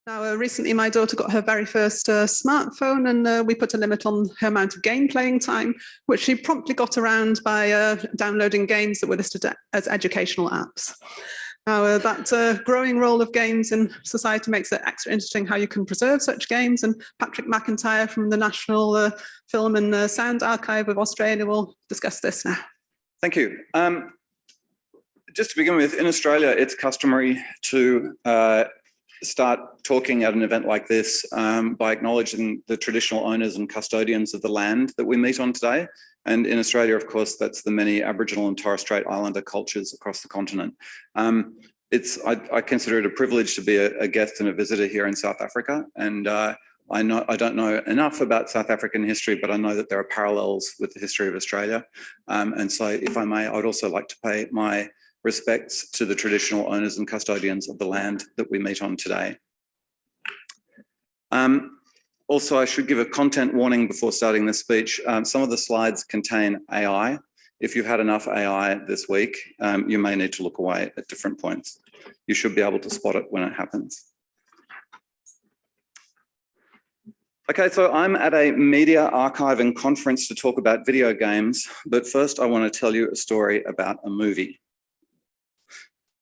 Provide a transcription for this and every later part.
Now, recently my daughter got her very first smartphone, and we put a limit on her amount of game playing time, which she promptly got around by downloading games that were listed as educational apps. Now, that growing role of games in society makes it extra interesting how you can preserve such games, and Patrick McIntyre from the National Film and Sound Archive of Australia will discuss this now. Thank you. Just to begin with, in Australia, it's customary to start talking at an event like this by acknowledging the traditional owners and custodians of the land that we meet on today. And in Australia, of course, that's the many Aboriginal and Torres Strait Islander cultures across the continent. I consider it a privilege to be a guest and a visitor here in South Africa. And I don't know enough about South African history, but I know that there are parallels with the history of Australia. And so if I may, I would also like to pay my respects to the traditional owners and custodians of the land that we meet on today. Also, I should give a content warning before starting this speech. Some of the slides contain AI. If you've had enough AI this week, you may need to look away at different points. You should be able to spot it when it happens. Okay, so I'm at a media archiving conference to talk about video games, but first I want to tell you a story about a movie.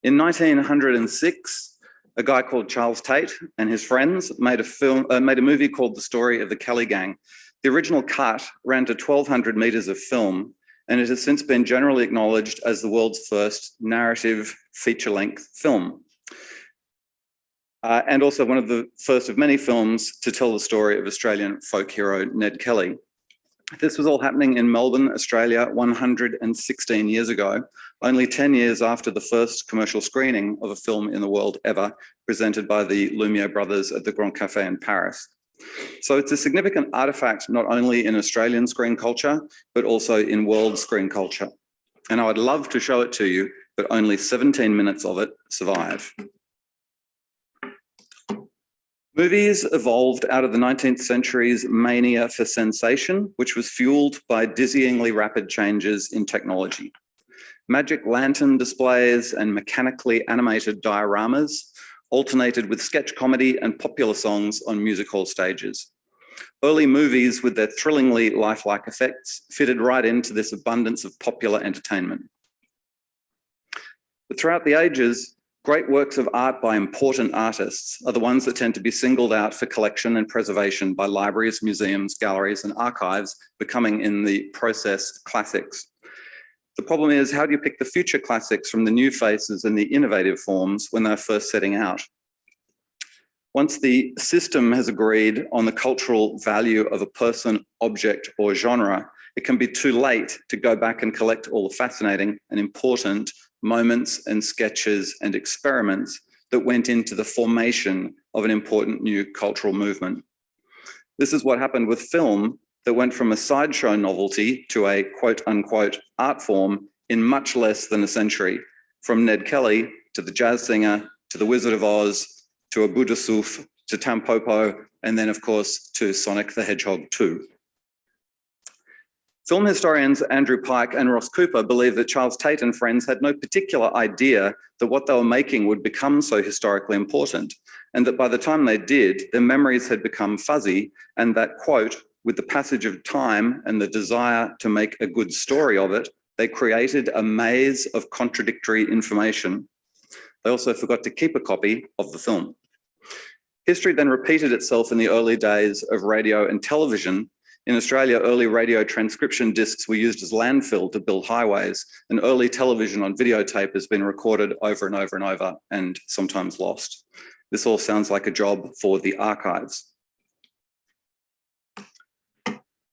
In 1906, a guy called Charles Tate and his friends made a movie called The Story of the Kelly Gang. The original cut ran to 1,200 meters of film, and it has since been generally acknowledged as the world's first narrative feature-length film. And also one of the first of many films to tell the story of Australian folk hero Ned Kelly. This was all happening in Melbourne, Australia, 116 years ago, only 10 years after the first commercial screening of a film in the world ever, presented by the Lumiere brothers at the Grand Café in Paris. So it's a significant artifact, not only in Australian screen culture, but also in world screen culture. And I would love to show it to you, but only 17 minutes of it survive. Movies evolved out of the 19th century's mania for sensation, which was fueled by dizzyingly rapid changes in technology. Magic lantern displays and mechanically animated dioramas alternated with sketch comedy and popular songs on music hall stages. Early movies with their thrillingly lifelike effects fitted right into this abundance of popular entertainment. But throughout the ages, great works of art by important artists are the ones that tend to be singled out for collection and preservation by libraries, museums, galleries, and archives, becoming in the process classics. The problem is, how do you pick the future classics from the new faces and the innovative forms when they're first setting out? Once the system has agreed on the cultural value of a person, object, or genre, it can be too late to go back and collect all the fascinating and important moments and sketches and experiments that went into the formation of an important new cultural movement. This is what happened with film that went from a sideshow novelty to a quote unquote art form in much less than a century, from Ned Kelly to the jazz singer, to the Wizard of Oz, to Abu Dassouf, to Tampopo, and then of course to Sonic the Hedgehog 2. Film historians Andrew Pike and Ross Cooper believe that Charles Tate and friends had no particular idea that what they were making would become so historically important, and that by the time they did, their memories had become fuzzy, and that, quote, with the passage of time and the desire to make a good story of it, they created a maze of contradictory information. They also forgot to keep a copy of the film. History then repeated itself in the early days of radio and television. In Australia, early radio transcription discs were used as landfill to build highways, and early television on videotape has been recorded over and over and over and sometimes lost. This all sounds like a job for the archives.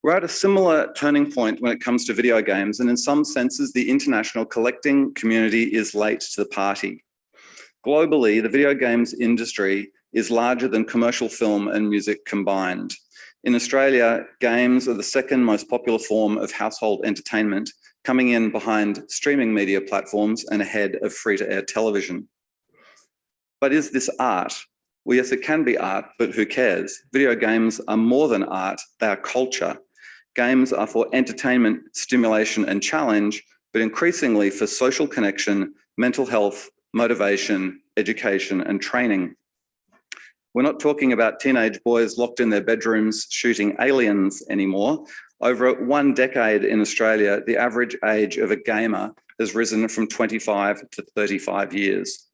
We're at a similar turning point when it comes to video games, and in some senses, the international collecting community is late to the party. Globally, the video games industry is larger than commercial film and music combined. In Australia, games are the second most popular form of household entertainment, coming in behind streaming media platforms and ahead of free-to-air television. But is this art? Well, yes, it can be art, but who cares? Video games are more than art, they are culture. Games are for entertainment, stimulation, and challenge, but increasingly for social connection, mental health, motivation, education, and training. We're not talking about teenage boys locked in their bedrooms shooting aliens anymore. Over 1 decade in Australia, the average age of a gamer has risen from 25 to 35 years.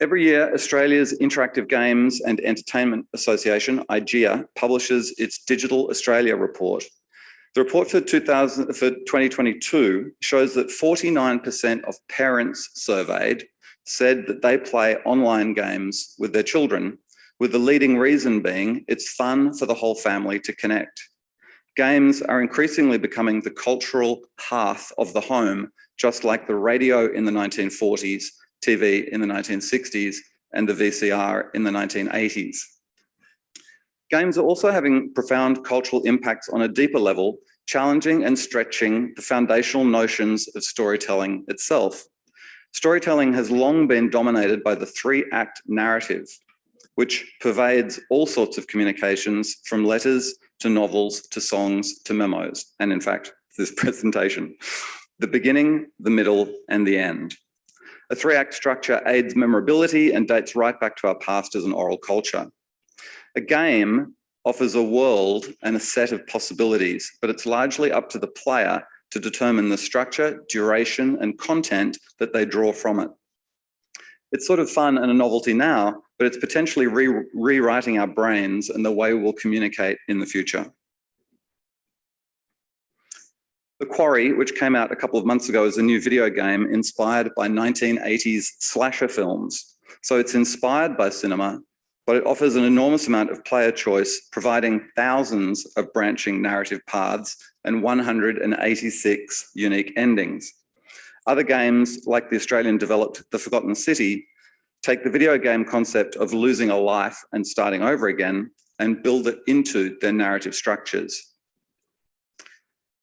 Every year, Australia's Interactive Games and Entertainment Association, IGEA, publishes its Digital Australia report. The report for 2022 shows that 49% of parents surveyed said that they play online games with their children, with the leading reason being it's fun for the whole family to connect. Games are increasingly becoming the cultural hearth of the home, just like the radio in the 1940s, TV in the 1960s, and the VCR in the 1980s. Games are also having profound cultural impacts on a deeper level, challenging and stretching the foundational notions of storytelling itself. Storytelling has long been dominated by the 3-act narrative, which pervades all sorts of communications, from letters to novels to songs to memos, and in fact, this presentation. The beginning, the middle, and the end. A 3-act structure aids memorability and dates right back to our past as an oral culture. A game offers a world and a set of possibilities, but it's largely up to the player to determine the structure, duration, and content that they draw from it. It's sort of fun and a novelty now, but it's potentially rewriting our brains and the way we'll communicate in the future. The Quarry, which came out a couple of months ago, is a new video game inspired by 1980s slasher films. So it's inspired by cinema, but it offers an enormous amount of player choice, providing thousands of branching narrative paths and 186 unique endings. Other games, like the Australian-developed The Forgotten City, take the video game concept of losing a life and starting over again and build it into their narrative structures.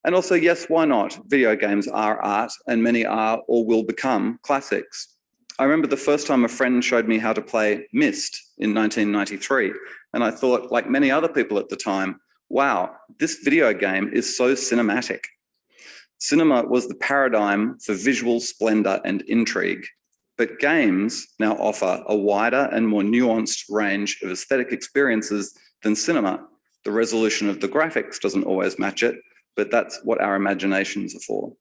And also, yes, why not? Video games are art, and many are or will become classics. I remember the first time a friend showed me how to play Myst in 1993, and I thought, like many other people at the time, wow, this video game is so cinematic. Cinema was the paradigm for visual splendor and intrigue, but games now offer a wider and more nuanced range of aesthetic experiences than cinema. The resolution of the graphics doesn't always match it, but that's what our imaginations are for.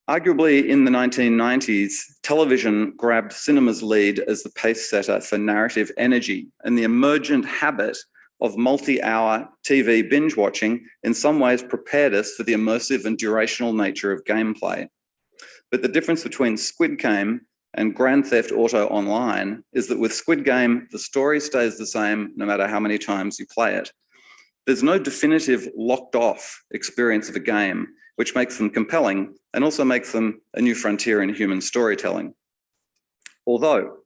Arguably, in the 1990s, television grabbed cinema's lead as the pace setter for narrative energy, and the emergent habit of multi-hour TV binge watching in some ways prepared us for the immersive and durational nature of gameplay. But the difference between Squid Game and Grand Theft Auto Online is that with Squid Game, the story stays the same no matter how many times you play it. There's no definitive locked-off experience of a game, which makes them compelling and also makes them a new frontier in human storytelling. Although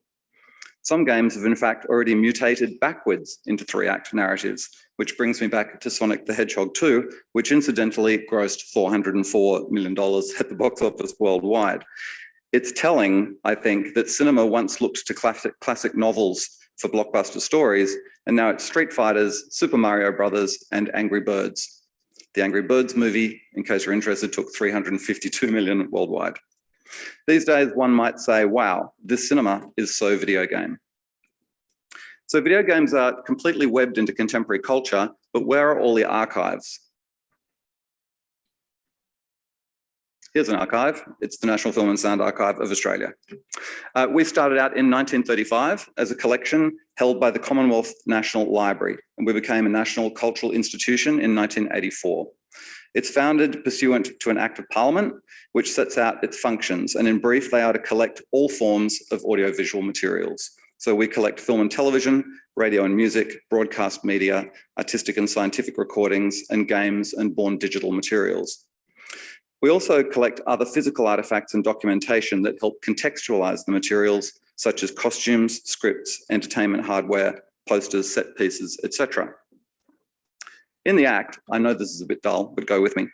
some games have in fact already mutated backwards into 3-act narratives, which brings me back to Sonic the Hedgehog 2, which incidentally grossed $404 million at the box office worldwide. It's telling, I think, that cinema once looked to classic novels for blockbuster stories, and now it's Street Fighters, Super Mario Brothers, and Angry Birds. The Angry Birds movie, in case you're interested, took $352 million worldwide. These days, one might say, wow, this cinema is so video game. So video games are completely webbed into contemporary culture, but where are all the archives? Here's an archive. It's the National Film and Sound Archive of Australia. We started out in 1935 as a collection held by the Commonwealth National Library, and we became a national cultural institution in 1984. It's founded pursuant to an Act of Parliament, which sets out its functions, and in brief, they are to collect all forms of audiovisual materials. So we collect film and television, radio and music, broadcast media, artistic and scientific recordings, and games and born digital materials. We also collect other physical artifacts and documentation that help contextualize the materials, such as costumes, scripts, entertainment hardware, posters, set pieces, etc. In the Act, I know this is a bit dull, but go with me.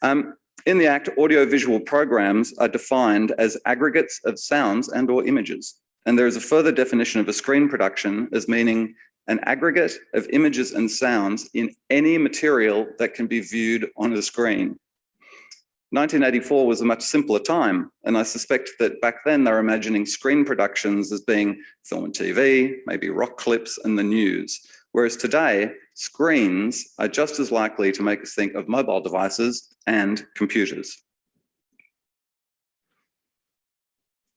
In the Act, audiovisual programs are defined as aggregates of sounds and or images. And there is a further definition of a screen production as meaning an aggregate of images and sounds in any material that can be viewed on a screen. 1984 was a much simpler time, and I suspect that back then they were imagining screen productions as being film and TV, maybe rock clips and the news. Whereas today, screens are just as likely to make us think of mobile devices and computers.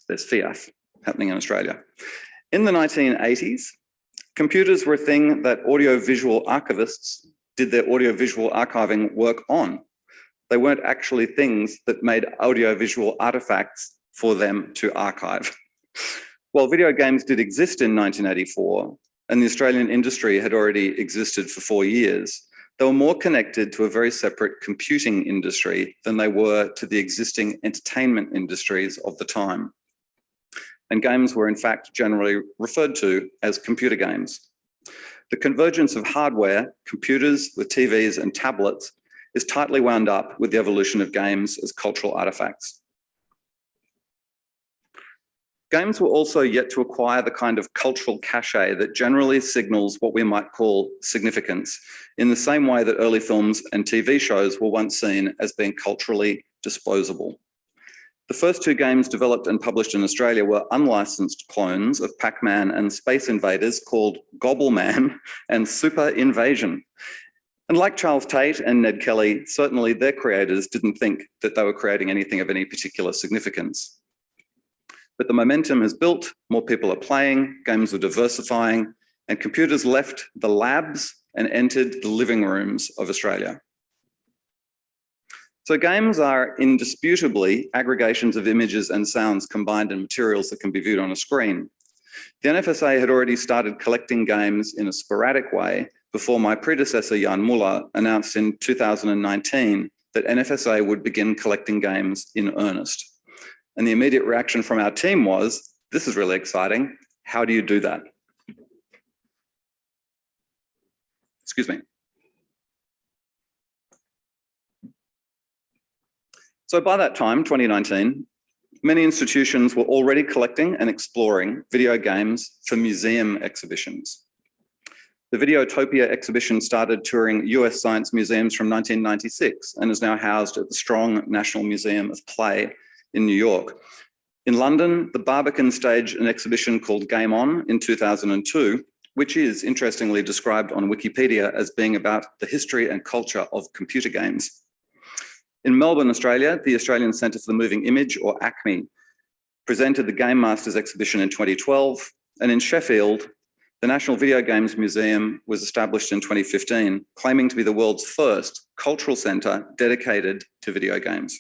There's FIAT happening in Australia. In the 1980s, computers were a thing that audiovisual archivists did their audiovisual archiving work on. They weren't actually things that made audiovisual artifacts for them to archive. While video games did exist in 1984, and the Australian industry had already existed for 4 years, they were more connected to a very separate computing industry than they were to the existing entertainment industries of the time. And games were in fact generally referred to as computer games. The convergence of hardware, computers with TVs and tablets, is tightly wound up with the evolution of games as cultural artifacts. Games were also yet to acquire the kind of cultural cachet that generally signals what we might call significance, in the same way that early films and TV shows were once seen as being culturally disposable. The first two games developed and published in Australia were unlicensed clones of Pac-Man and Space Invaders called Gobbleman and Super Invasion. And like Charles Tate and Ned Kelly, certainly their creators didn't think that they were creating anything of any particular significance. But the momentum has built, more people are playing, games are diversifying, and computers left the labs and entered the living rooms of Australia. So games are indisputably aggregations of images and sounds combined in materials that can be viewed on a screen. The NFSA had already started collecting games in a sporadic way before my predecessor, Jan Muller, announced in 2019 that NFSA would begin collecting games in earnest. And the immediate reaction from our team was, this is really exciting. How do you do that? Excuse me. So by that time, 2019, many institutions were already collecting and exploring video games for museum exhibitions. The Videotopia exhibition started touring US science museums from 1996 and is now housed at the Strong National Museum of Play in New York. In London, the Barbican staged an exhibition called Game On in 2002, which is interestingly described on Wikipedia as being about the history and culture of computer games. In Melbourne, Australia, the Australian Centre for the Moving Image, or ACME, presented the Game Masters exhibition in 2012, and in Sheffield, the National Video Games Museum was established in 2015, claiming to be the world's first cultural centre dedicated to video games.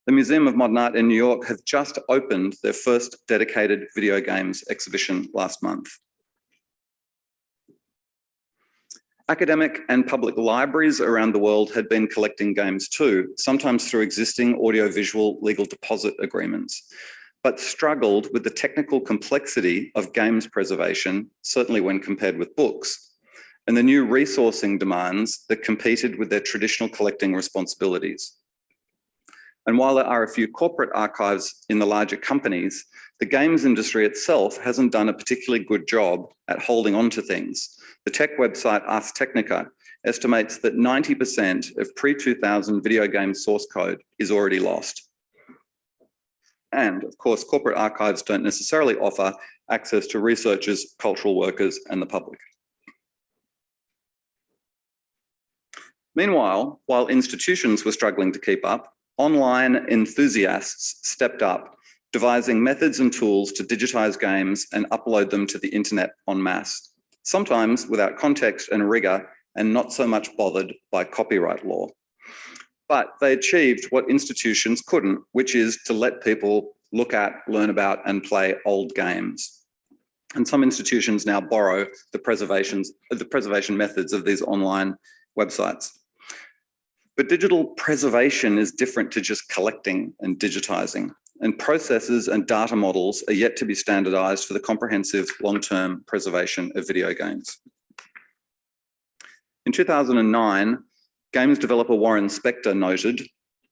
The Museum of Modern Art in New York have just opened their first dedicated video games exhibition last month. Academic and public libraries around the world had been collecting games too, sometimes through existing audiovisual legal deposit agreements, but struggled with the technical complexity of games preservation, certainly when compared with books, and the new resourcing demands that competed with their traditional collecting responsibilities. And while there are a few corporate archives in the larger companies, the games industry itself hasn't done a particularly good job at holding on to things. The tech website Ars Technica estimates that 90% of pre-2000 video game source code is already lost. And of course, corporate archives don't necessarily offer access to researchers, cultural workers, and the public. Meanwhile, while institutions were struggling to keep up, online enthusiasts stepped up, devising methods and tools to digitize games and upload them to the internet en masse, sometimes without context and rigor and not so much bothered by copyright law. But they achieved what institutions couldn't, which is to let people look at, learn about, and play old games. And some institutions now borrow the preservation methods of these online websites. But digital preservation is different to just collecting and digitizing, and processes and data models are yet to be standardized for the comprehensive long-term preservation of video games. In 2009, games developer Warren Spector noted,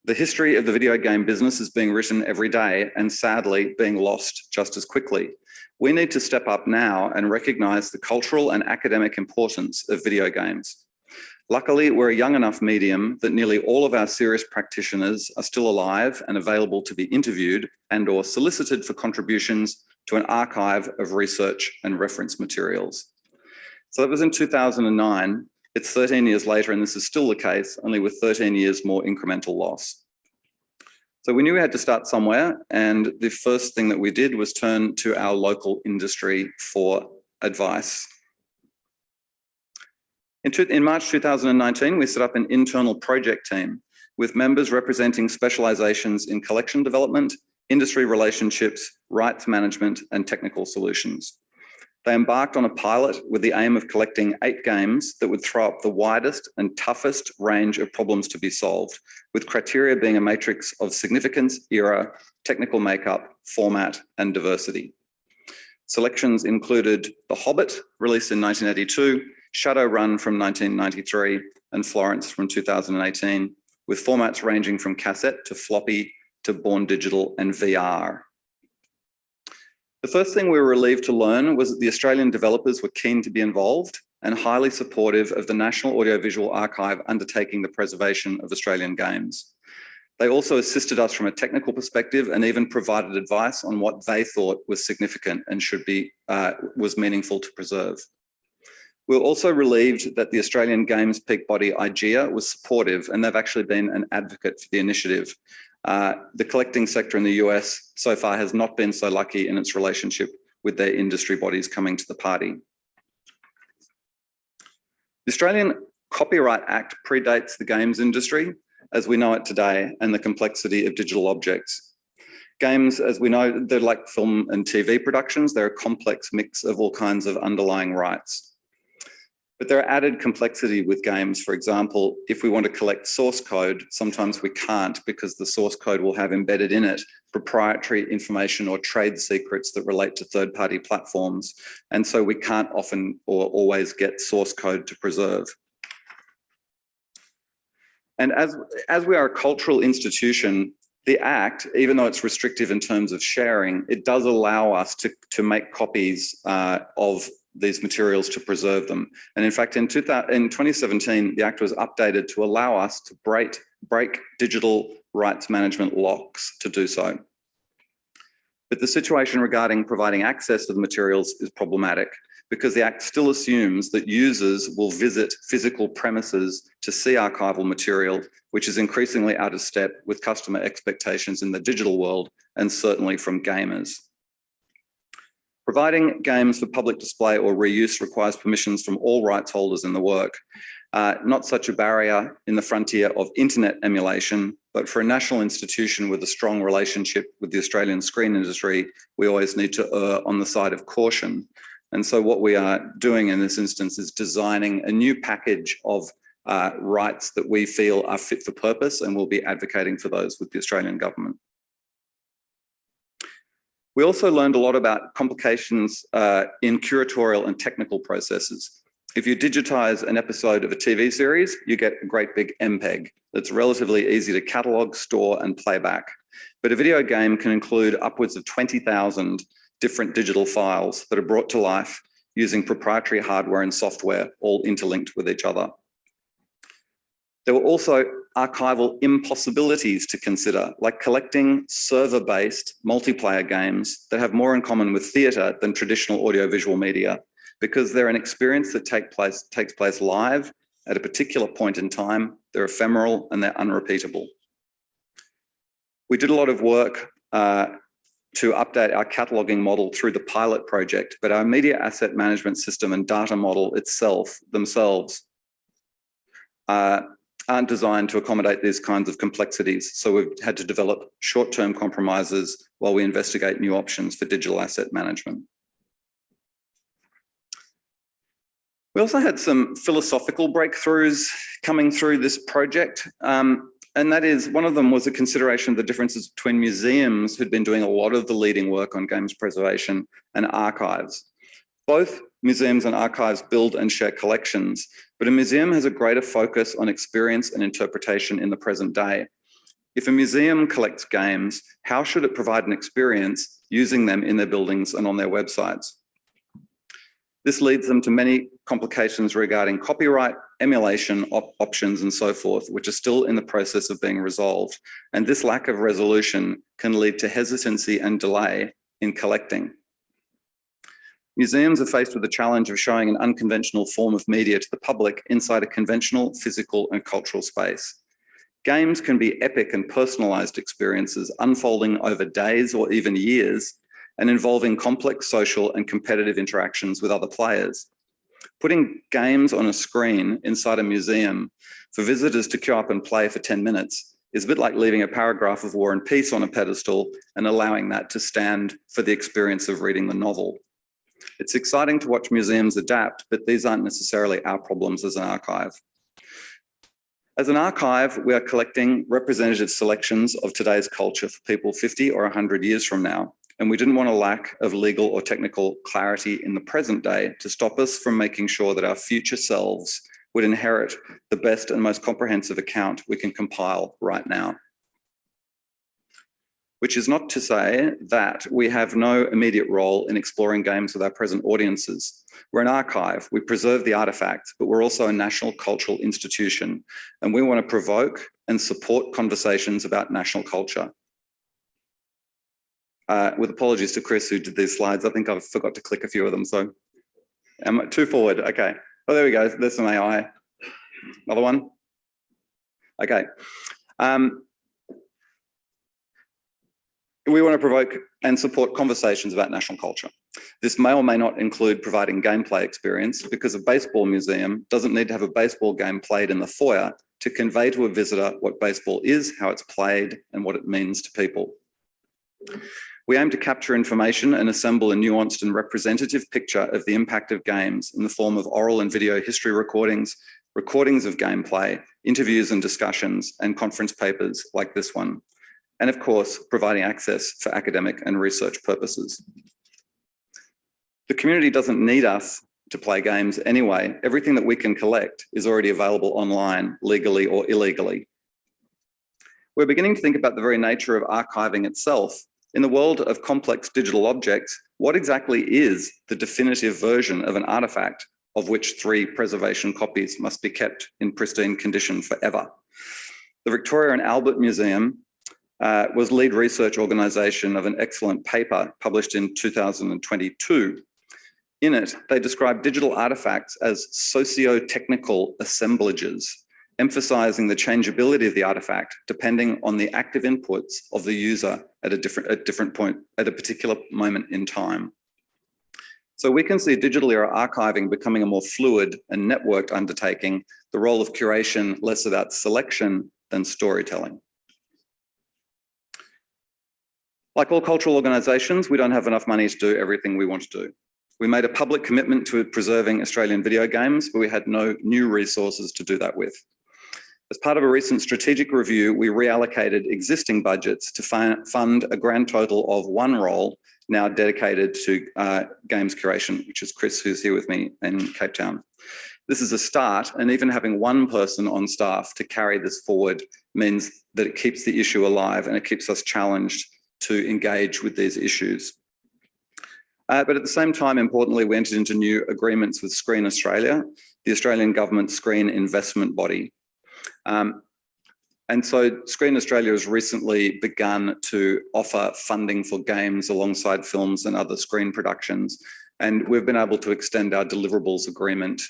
"The history of the video game business is being written every day and sadly being lost just as quickly. We need to step up now and recognize the cultural and academic importance of video games. Luckily, we're a young enough medium that nearly all of our serious practitioners are still alive and available to be interviewed and/or solicited for contributions to an archive of research and reference materials. So that was in 2009. It's 13 years later, and this is still the case, only with 13 years more incremental loss. So we knew we had to start somewhere, and the first thing that we did was turn to our local industry for advice. In March 2019, we set up an internal project team with members representing specializations in collection development, industry relationships, rights management, and technical solutions. They embarked on a pilot with the aim of collecting 8 games that would throw up the widest and toughest range of problems to be solved, with criteria being a matrix of significance, era, technical makeup, format, and diversity. Selections included The Hobbit, released in 1982, Shadowrun from 1993, and Florence from 2018, with formats ranging from cassette to floppy to born digital and VR. The first thing we were relieved to learn was that the Australian developers were keen to be involved and highly supportive of the National Audiovisual Archive undertaking the preservation of Australian games. They also assisted us from a technical perspective and even provided advice on what they thought was significant and was meaningful to preserve. We were also relieved that the Australian Games peak body IGEA was supportive, and they've actually been an advocate for the initiative. The collecting sector in the US so far has not been so lucky in its relationship with their industry bodies coming to the party. The Australian Copyright Act predates the games industry as we know it today and the complexity of digital objects. Games, as we know, they're like film and TV productions. They're a complex mix of all kinds of underlying rights. But there are added complexity with games. For example, if we want to collect source code, sometimes we can't because the source code will have embedded in it proprietary information or trade secrets that relate to third-party platforms. And so we can't often or always get source code to preserve. And as we are a cultural institution, the Act, even though it's restrictive in terms of sharing, it does allow us to make copies of these materials to preserve them. And in fact, in 2017, the Act was updated to allow us to break digital rights management locks to do so. But the situation regarding providing access to the materials is problematic because the Act still assumes that users will visit physical premises to see archival material, which is increasingly out of step with customer expectations in the digital world and certainly from gamers. Providing games for public display or reuse requires permissions from all rights holders in the work. Not such a barrier in the frontier of internet emulation, but for a national institution with a strong relationship with the Australian screen industry, we always need to err on the side of caution. And so what we are doing in this instance is designing a new package of rights that we feel are fit for purpose, and we'll be advocating for those with the Australian government. We also learned a lot about complications in curatorial and technical processes. If you digitize an episode of a TV series, you get a great big MPEG that's relatively easy to catalog, store, and play back. But a video game can include upwards of 20,000 different digital files that are brought to life using proprietary hardware and software, all interlinked with each other. There were also archival impossibilities to consider, like collecting server-based multiplayer games that have more in common with theatre than traditional audiovisual media, because they're an experience that takes place live at a particular point in time. They're ephemeral and they're unrepeatable. We did a lot of work to update our cataloging model through the pilot project, but our media asset management system and data model themselves aren't designed to accommodate these kinds of complexities. So we've had to develop short-term compromises while we investigate new options for digital asset management. We also had some philosophical breakthroughs coming through this project. And that is, one of them was a consideration of the differences between museums who'd been doing a lot of the leading work on games preservation and archives. Both museums and archives build and share collections, but a museum has a greater focus on experience and interpretation in the present day. If a museum collects games, how should it provide an experience using them in their buildings and on their websites? This leads them to many complications regarding copyright, emulation options, and so forth, which are still in the process of being resolved. And this lack of resolution can lead to hesitancy and delay in collecting. Museums are faced with the challenge of showing an unconventional form of media to the public inside a conventional, physical, and cultural space. Games can be epic and personalized experiences unfolding over days or even years and involving complex social and competitive interactions with other players. Putting games on a screen inside a museum for visitors to queue up and play for 10 minutes is a bit like leaving a paragraph of War and Peace on a pedestal and allowing that to stand for the experience of reading the novel. It's exciting to watch museums adapt, but these aren't necessarily our problems as an archive. As an archive, we are collecting representative selections of today's culture for people 50 or 100 years from now. And we didn't want a lack of legal or technical clarity in the present day to stop us from making sure that our future selves would inherit the best and most comprehensive account we can compile right now. Which is not to say that we have no immediate role in exploring games with our present audiences. We're an archive, we preserve the artifacts, but we're also a national cultural institution, and we want to provoke and support conversations about national culture. With apologies to Chris who did these slides, I think I forgot to click a few of them, so am I too forward? Okay. Oh, there we go, there's some AI. Another one? Okay. We want to provoke and support conversations about national culture. This may or may not include providing gameplay experience because a baseball museum doesn't need to have a baseball game played in the foyer to convey to a visitor what baseball is, how it's played, and what it means to people. We aim to capture information and assemble a nuanced and representative picture of the impact of games in the form of oral and video history recordings, recordings of gameplay, interviews and discussions, and conference papers like this one. And of course, providing access for academic and research purposes. The community doesn't need us to play games anyway. Everything that we can collect is already available online, legally or illegally. We're beginning to think about the very nature of archiving itself. In the world of complex digital objects, what exactly is the definitive version of an artifact of which 3 preservation copies must be kept in pristine condition forever? The Victoria and Albert Museum was lead research organisation of an excellent paper published in 2022. In it, they describe digital artefacts as socio-technical assemblages, emphasising the changeability of the artefact depending on the active inputs of the user at a different point, at a particular moment in time. So we can see digital era archiving becoming a more fluid and networked undertaking, the role of curation less about selection than storytelling. Like all cultural organisations, we don't have enough money to do everything we want to do. We made a public commitment to preserving Australian video games, but we had no new resources to do that with. As part of a recent strategic review, we reallocated existing budgets to fund a grand total of 1 role now dedicated to games curation, which is Chris, who's here with me in Cape Town. This is a start, and even having 1 person on staff to carry this forward means that it keeps the issue alive and it keeps us challenged to engage with these issues. But at the same time, importantly, we entered into new agreements with Screen Australia, the Australian government screen investment body. And so Screen Australia has recently begun to offer funding for games alongside films and other screen productions. And we've been able to extend our deliverables agreement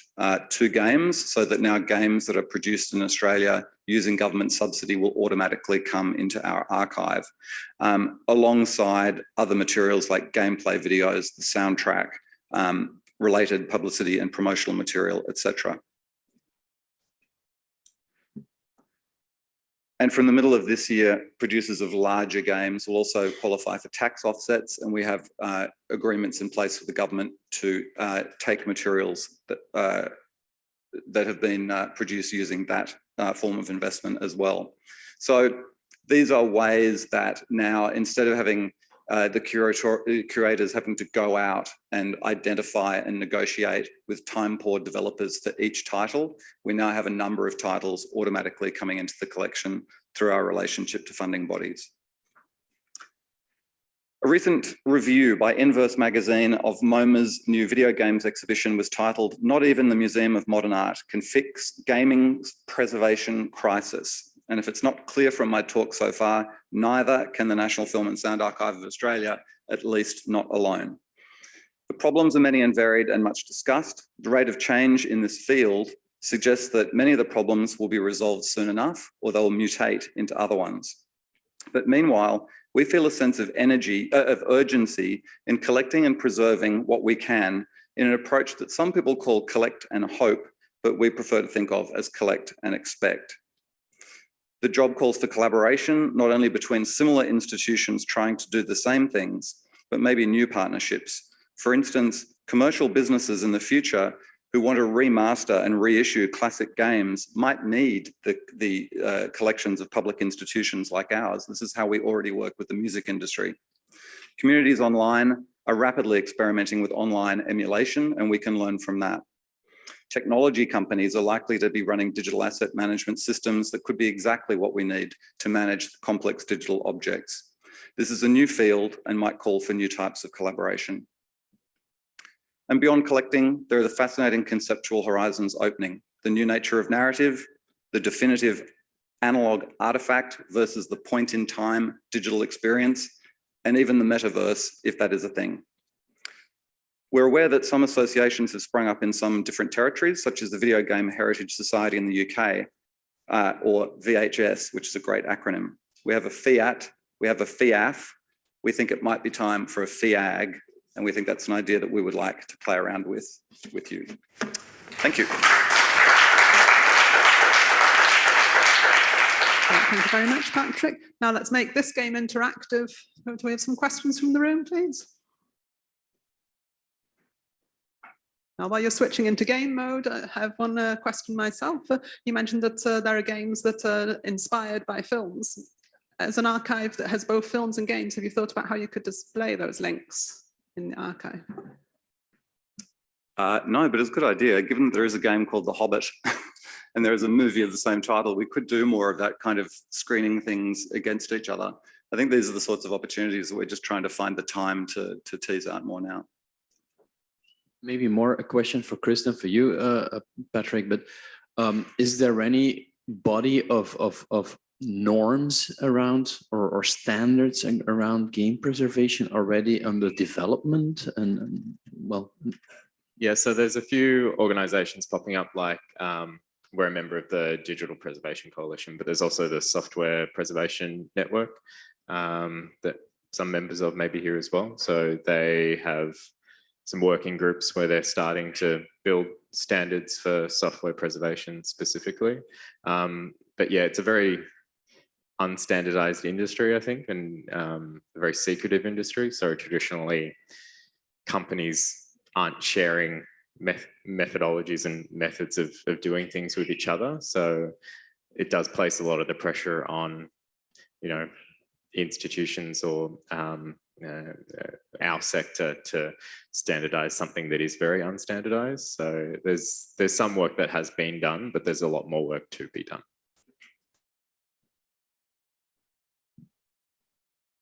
to games so that now games that are produced in Australia using government subsidy will automatically come into our archive, alongside other materials like gameplay videos, the soundtrack, related publicity and promotional material, etc. And from the middle of this year, producers of larger games will also qualify for tax offsets, and we have agreements in place with the government to take materials that have been produced using that form of investment as well. So these are ways that now, instead of having the curators having to go out and identify and negotiate with time-poor developers for each title, we now have a number of titles automatically coming into the collection through our relationship to funding bodies. A recent review by Inverse magazine of MoMA's new video games exhibition was titled, "Not Even the Museum of Modern Art Can Fix Gaming's Preservation Crisis." And if it's not clear from my talk so far, neither can the National Film and Sound Archive of Australia, at least not alone. The problems are many and varied and much discussed. The rate of change in this field suggests that many of the problems will be resolved soon enough, or they'll mutate into other ones. But meanwhile, we feel a sense of urgency in collecting and preserving what we can in an approach that some people call collect and hope, but we prefer to think of as collect and expect. The job calls for collaboration, not only between similar institutions trying to do the same things, but maybe new partnerships. For instance, commercial businesses in the future who want to remaster and reissue classic games might need the collections of public institutions like ours. This is how we already work with the music industry. Communities online are rapidly experimenting with online emulation, and we can learn from that. Technology companies are likely to be running digital asset management systems that could be exactly what we need to manage complex digital objects. This is a new field and might call for new types of collaboration. And beyond collecting, there are the fascinating conceptual horizons opening, the new nature of narrative, the definitive analog artifact versus the point in time digital experience, and even the metaverse, if that is a thing. We're aware that some associations have sprung up in some different territories, such as the Video Game Heritage Society in the UK, or VHS, which is a great acronym. We have a FIAT, we have a FIAF. We think it might be time for a FIAG, and we think that's an idea that we would like to play around with you. Thank you. Thank you very much, Patrick. Now let's make this game interactive. Do we have some questions from the room, please? Now, while you're switching into game mode, I have one question myself. You mentioned that there are games that are inspired by films. As an archive that has both films and games, have you thought about how you could display those links in the archive? No, but it's a good idea. Given that there is a game called The Hobbit and there is a movie of the same title, we could do more of that kind of screening things against each other. I think these are the sorts of opportunities that we're just trying to find the time to tease out more now. Maybe more a question for Chris than for you, Patrick, but is there any body of norms around or standards around game preservation already under development? And well, yeah, so there's a few organizations popping up, like we're a member of the Digital Preservation Coalition, but there's also the Software Preservation Network that some members of maybe here as well. So they have some working groups where they're starting to build standards for software preservation specifically. But yeah, it's a very unstandardized industry, I think, and a very secretive industry. So traditionally, companies aren't sharing methodologies and methods of doing things with each other. So it does place a lot of the pressure on, you know, institutions or our sector to standardize something that is very unstandardized. So there's some work that has been done, but there's a lot more work to be done.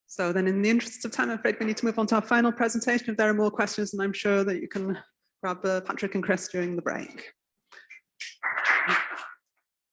So then in the interest of time, I'm afraid we need to move on to our final presentation. If there are more questions, and I'm sure that you can grab Patrick and Chris during the break.